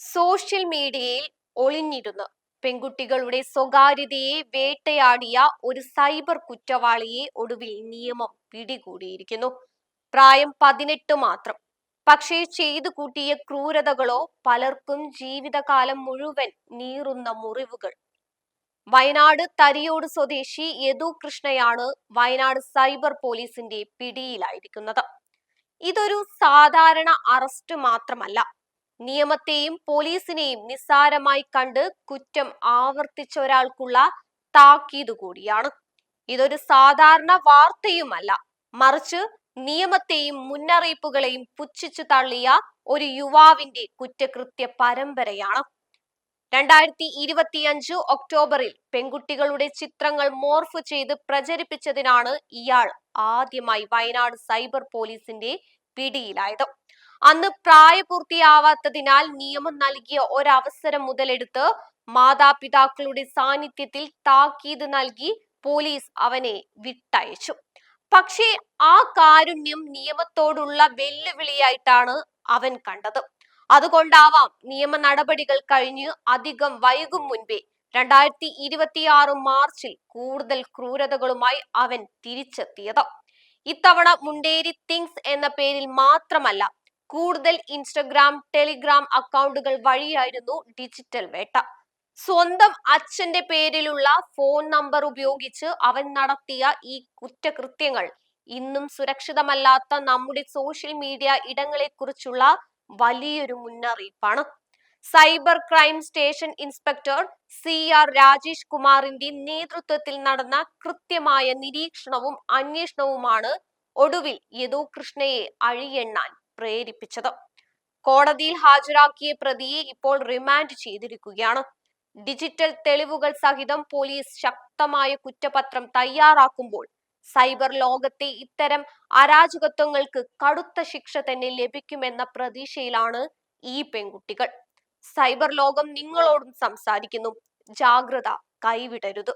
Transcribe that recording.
Social മീഡിയയിൽ ഒളിഞ്ഞിരുന്ന് പെൺകുട്ടികളുടെ സ്വകാര്യതയെ വേട്ടയാടിയ ഒരു സൈബർ കുറ്റവാളിയെ ഒടുവിൽ നിയമം പിടികൂടിയിരിക്കുന്നു. പ്രായം 18 മാത്രം. പക്ഷേ ചെയ്തു കൂട്ടിയ ക്രൂരതകളോ പലർക്കും ജീവിതകാലം മുഴുവൻ നീറുന്ന മുറിവുകൾ. വയനാട് തരിയോട് സ്വദേശി യദു കൃഷ്ണയാണ് വയനാട് സൈബർ പോലീസിന്റെ പിടിയിലായിരിക്കുന്നത്. ഇതൊരു സാധാരണ അറസ്റ്റ് മാത്രമല്ല. നിയമത്തെയും പോലീസിനെയും നിസ്സാരമായി കണ്ട് കുറ്റം ആവർത്തിച്ച ഒരാൾക്കുള്ള താക്കീത് കൂടിയാണ്. ഇതൊരു സാധാരണ വാർത്തയുമല്ല, മറിച്ച് നിയമത്തെയും മുന്നറിയിപ്പുകളെയും പുച്ഛിച്ചു തള്ളിയ ഒരു യുവാവിന്റെ കുറ്റകൃത്യ പരമ്പരയാണ്. 2025 ഒക്ടോബറിൽ പെൺകുട്ടികളുടെ ചിത്രങ്ങൾ മോർഫ് ചെയ്ത് പ്രചരിപ്പിച്ചതിനാണ് ഇയാൾ ആദ്യമായി വയനാട് സൈബർ പോലീസിന്റെ പിടിയിലായത്. അന്ന് പ്രായപൂർത്തിയാവാത്തതിനാൽ നിയമം നൽകിയ ഒരവസരം മുതലെടുത്ത് മാതാപിതാക്കളുടെ സാന്നിധ്യത്തിൽ താക്കീത് നൽകി പോലീസ് അവനെ വിട്ടയച്ചു. പക്ഷേ ആ കാരുണ്യം നിയമത്തോടുള്ള വെല്ലുവിളിയായിട്ടാണ് അവൻ കണ്ടത്. അതുകൊണ്ടാവാം നിയമ നടപടികൾ കഴിഞ്ഞ് അധികം വൈകും മുൻപേ 2026 മാർച്ചിൽ കൂടുതൽ ക്രൂരതകളുമായി അവൻ തിരിച്ചെത്തിയത്. ഇത്തവണ മുണ്ടേരി തിങ്സ് എന്ന പേരിൽ മാത്രമല്ല, കൂടുതൽ ഇൻസ്റ്റഗ്രാം, ടെലിഗ്രാം അക്കൗണ്ടുകൾ വഴിയായിരുന്നു ഡിജിറ്റൽ വേട്ട. സ്വന്തം അച്ഛന്റെ പേരിലുള്ള ഫോൺ നമ്പർ ഉപയോഗിച്ച് അവൻ നടത്തിയ ഈ കുറ്റകൃത്യങ്ങൾ ഇന്നും സുരക്ഷിതമല്ലാത്ത നമ്മുടെ സോഷ്യൽ മീഡിയ ഇടങ്ങളെക്കുറിച്ചുള്ള വലിയൊരു മുന്നറിയിപ്പാണ്. Cyber crime station inspector CR Rajesh കുമാറിന്റെ നേതൃത്വത്തിൽ നടന്ന കൃത്യമായ നിരീക്ഷണവും അന്വേഷണവുമാണ് ഒടുവിൽ യദു കൃഷ്ണയെ അഴിയെണ്ണാൻ പ്രേരിപ്പിച്ചത്. കോടതിയിൽ ഹാജരാക്കിയ പ്രതിയെ ഇപ്പോൾ റിമാൻഡ് ചെയ്തിരിക്കുകയാണ്. ഡിജിറ്റൽ തെളിവുകൾ സഹിതം പോലീസ് ശക്തമായ കുറ്റപത്രം തയ്യാറാക്കുമ്പോൾ സൈബർ ലോകത്തെ ഇത്തരം അരാജകത്വങ്ങൾക്ക് കടുത്ത ശിക്ഷ തന്നെ ലഭിക്കുമെന്ന പ്രതീക്ഷയിലാണ് ഈ പെൺകുട്ടികൾ. സൈബർ ലോകം നിങ്ങളോടും സംസാരിക്കുന്നു. ജാഗ്രത കൈവിടരുത്.